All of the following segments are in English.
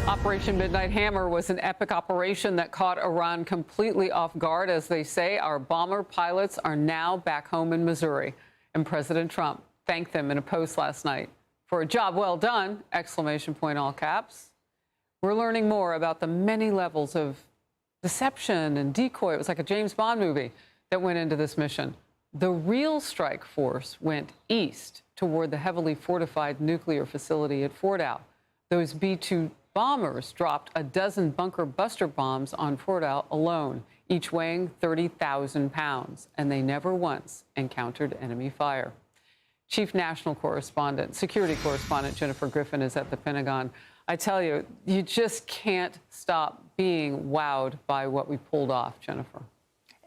Operation Midnight Hammer was an epic operation that caught Iran completely off guard. As they say, our bomber pilots are now back home in Missouri. And President Trump thanked them in a post last night for a job well done, exclamation point, all caps. We're learning more about the many levels of deception and decoy. It was like a James Bond movie that went into this mission. The real strike force went east toward the heavily fortified nuclear facility at Fordow. Those B-2 bombers dropped a dozen bunker buster bombs on Fordow alone, each weighing 30,000 pounds, and they never once encountered enemy fire. Chief National Correspondent, Security Correspondent Jennifer Griffin is at the Pentagon. I tell you, you just can't stop being wowed by what we pulled off, Jennifer.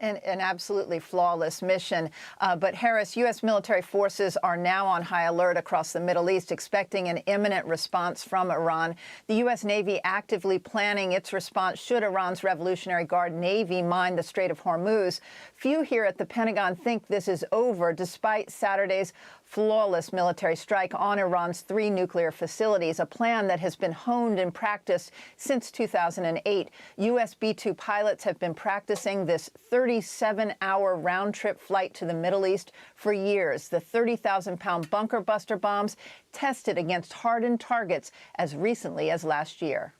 An absolutely flawless mission. But, Harris, U.S. military forces are now on high alert across the Middle East, expecting an imminent response from Iran. The U.S. Navy actively planning its response should Iran's Revolutionary Guard Navy mine the Strait of Hormuz. Few here at the Pentagon think this is over, despite Saturday's flawless military strike on Iran's 3 nuclear facilities, a plan that has been honed and practiced since 2008. U.S. B-2 pilots have been practicing this 37-hour round-trip flight to the Middle East for years. The 30,000-pound bunker buster bombs tested against hardened targets as recently as last year.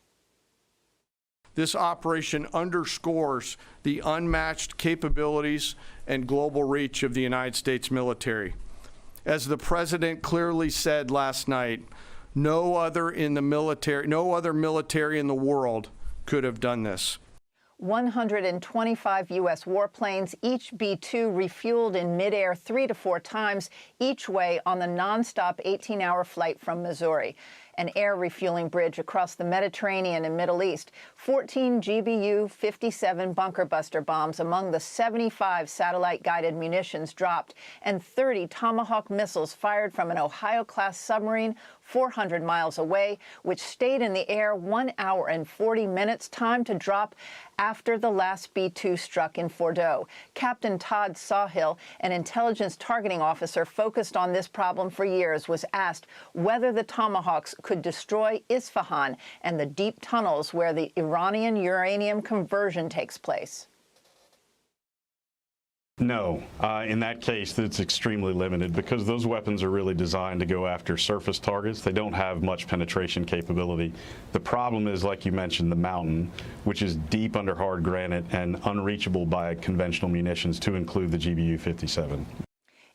This operation underscores the unmatched capabilities and global reach of the United States military. As the president clearly said last night, no other military in the world could have done this. 125 U.S. warplanes, each B-2 refueled in midair 3 to 4 times each way on the nonstop 18-hour flight from Missouri. An air refueling bridge across the Mediterranean and Middle East, 14 GBU-57 bunker buster bombs among the 75 satellite-guided munitions dropped, and 30 Tomahawk missiles fired from an Ohio-class submarine 400 miles away, which stayed in the air 1 hour and 40 minutes, time to drop after the last B-2 struck in Fordow. Captain Todd Sawhill, an intelligence targeting officer focused on this problem for years, was asked whether the Tomahawks could destroy Isfahan and the deep tunnels where the Iranian uranium conversion takes place. No, in that case, it's extremely limited because those weapons are really designed to go after surface targets. They don't have much penetration capability. The problem is, like you mentioned, the mountain, which is deep under hard granite and unreachable by conventional munitions, to include the GBU-57.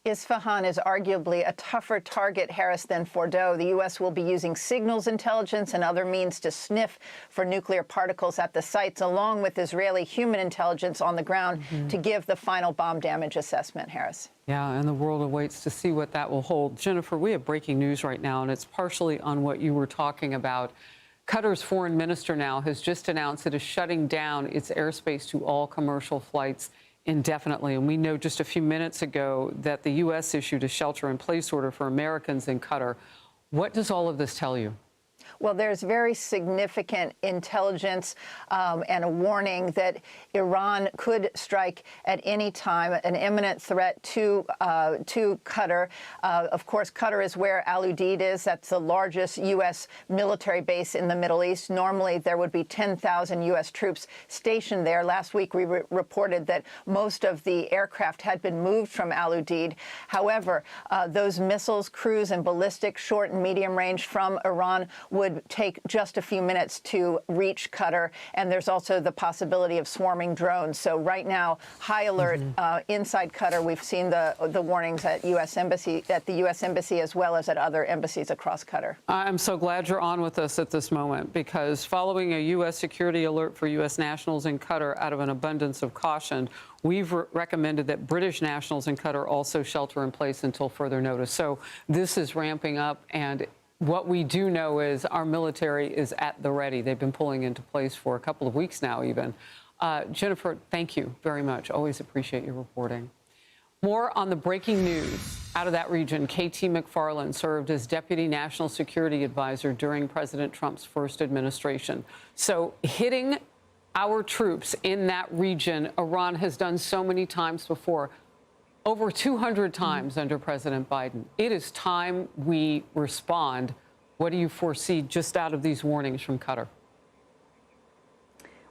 Isfahan is arguably a tougher target, Harris, than Fordow. The U.S. will be using signals intelligence and other means to sniff for nuclear particles at the sites, along with Israeli human intelligence on the ground to give the final bomb damage assessment, Harris. Yeah, and the world awaits to see what that will hold. Jennifer, we have breaking news right now, and it's partially on what you were talking about. Qatar's foreign minister now has just announced it is shutting down its airspace to all commercial flights indefinitely. And we know just a few minutes ago that the U.S. issued a shelter-in-place order for Americans in Qatar. What does all of this tell you? Well, there's very significant intelligence and a warning that Iran could strike at any time, an imminent threat to Qatar. Of course, Qatar is where Al Udeid is. That's the largest U.S. military base in the Middle East. Normally, there would be 10,000 U.S. troops stationed there. Last week, we reported that most of the aircraft had been moved from Al Udeid. However, those missiles, cruise and ballistic, short and medium range from Iran would take just a few minutes to reach Qatar, and there's also the possibility of swarming drones. So right now, high alert inside Qatar. We've seen the warnings at the U.S. Embassy as well as at other embassies across Qatar. I'm so glad you're on with us at this moment, because following a U.S. security alert for U.S. nationals in Qatar out of an abundance of caution, we've recommended that British nationals in Qatar also shelter in place until further notice. So this is ramping up, and what we do know is our military is at the ready. They've been pulling into place for a couple of weeks now, even. Jennifer, thank you very much. Always appreciate your reporting. More on the breaking news out of that region. KT McFarland served as Deputy National Security Advisor during President Trump's first administration. So hitting our troops in that region, Iran has done so many times before. Over 200 times under President Biden. It is time we respond. What do you foresee just out of these warnings from Qatar?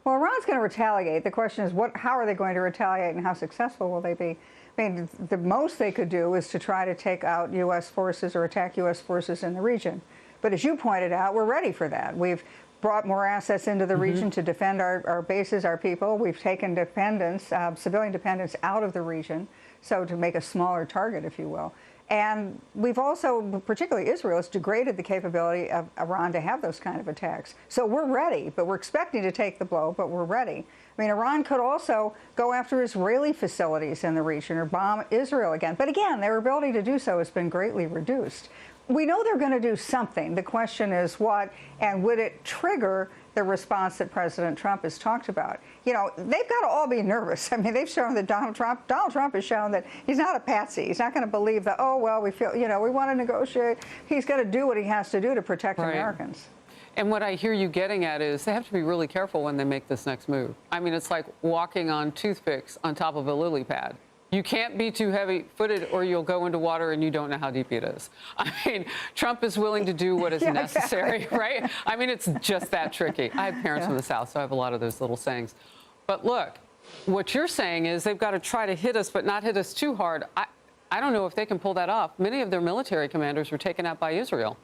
Well, Iran's going to retaliate. The question is, how are they going to retaliate and how successful will they be? I mean, the most they could do is to try to take out U.S. forces or attack U.S. forces in the region. But as you pointed out, we're ready for that. We've brought more assets into the region to defend our bases, our people. We've taken dependence, civilian dependence out of the region, so to make a smaller target, if you will. And we've also, particularly Israel, has degraded the capability of Iran to have those kind of attacks. So we're ready, but we're expecting to take the blow, but we're ready. I mean, Iran could also go after Israeli facilities in the region or bomb Israel again. But again, their ability to do so has been greatly reduced. We know they're going to do something. The question is what, and would it trigger the response that President Trump has talked about? You know, they've got to all be nervous. I mean, they've shown that Donald Trump has shown that he's not a patsy. He's not going to believe that, oh, well, we feel, you know, we want to negotiate. He's going to do what he has to do to protect Americans. And what I hear you getting at is they have to be really careful when they make this next move. I mean, it's like walking on toothpicks on top of a lily pad. You can't be too heavy-footed or you'll go into water and you don't know how deep it is. I mean, Trump is willing to do what is necessary, right? I mean, it's just that tricky. I have parents from the South, so I have a lot of those little sayings. But look, what you're saying is they've got to try to hit us, but not hit us too hard. I don't know if they can pull that off. Many of their military commanders were taken out by Israel.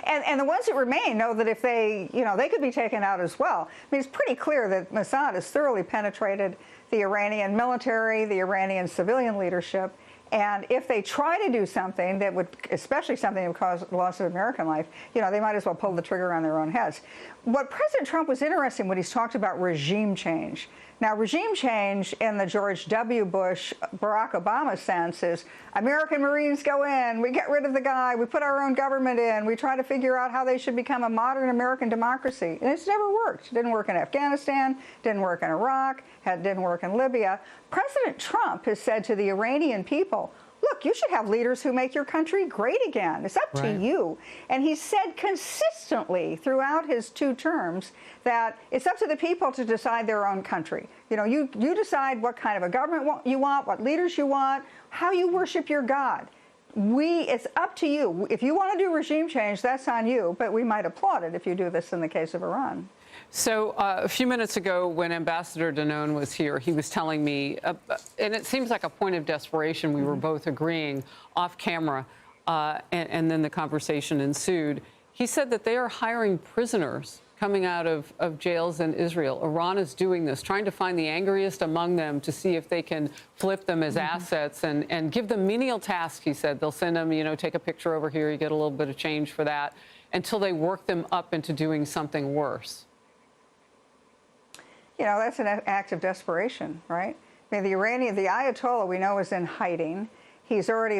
And the ones that remain know that if they, you know, they could be taken out as well. I mean, it's pretty clear that Mossad has thoroughly penetrated the Iranian military, the Iranian civilian leadership. And if they try to do something that would, especially something that would cause loss of American life, you know, they might as well pull the trigger on their own heads. What President Trump was interested in when he's talked about regime change. Now, regime change in the George W. Bush, Barack Obama sense is American Marines go in, we get rid of the guy, we put our own government in, we try to figure out how they should become a modern American democracy. And it's never worked. It didn't work in Afghanistan, didn't work in Iraq, didn't work in Libya. President Trump has said to the Iranian people, look, you should have leaders who make your country great again. It's up to you. And he said consistently throughout his 2 terms that it's up to the people to decide their own country. You know, you decide what kind of a government you want, what leaders you want, how you worship your God. It's up to you. If you want to do regime change, that's on you, but we might applaud it if you do this in the case of Iran. So a few minutes ago, when Ambassador Danone was here, he was telling me, and it seems like a point of desperation, we were both agreeing off camera, and then the conversation ensued. He said that they are hiring prisoners coming out of jails in Israel. Iran is doing this, trying to find the angriest among them to see if they can flip them as assets and give them menial tasks, he said. They'll send them, you know, take a picture over here, you get a little bit of change for that, until they work them up into doing something worse. You know, that's an act of desperation, right? I mean, the Ayatollah, we know, is in hiding. He already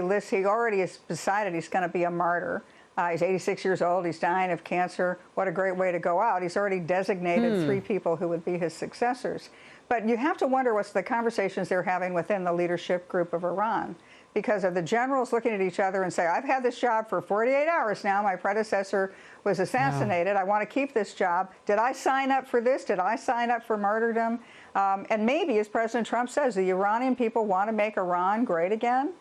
has decided he's going to be a martyr. He's 86 years old. He's dying of cancer. What a great way to go out. He's already designated 3 people who would be his successors. But you have to wonder what's the conversations they're having within the leadership group of Iran. Because of the generals looking at each other and say, I've had this job for 48 hours now. My predecessor was assassinated. I want to keep this job. Did I sign up for this? Did I sign up for martyrdom? And maybe, as President Trump says, the Iranian people want to make Iran great again.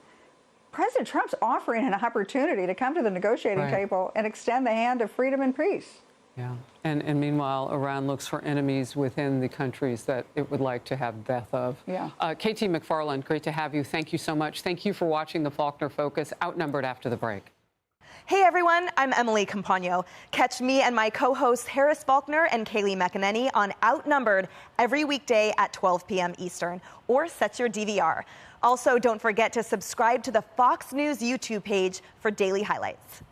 President Trump's offering an opportunity to come to the negotiating table and extend the hand of freedom and peace. Yeah. And meanwhile, Iran looks for enemies within the countries that it would like to have death of. Yeah. KT McFarland, great to have you. Thank you so much. Thank you for watching the Faulkner Focus. Outnumbered after the break. Hey everyone, I'm Emily Campagno. Catch me and my co-hosts Harris Faulkner and Kaylee McEnany on Outnumbered every weekday at 12 p.m. Eastern, or set your DVR. Also, don't forget to subscribe to the Fox News YouTube page for daily highlights.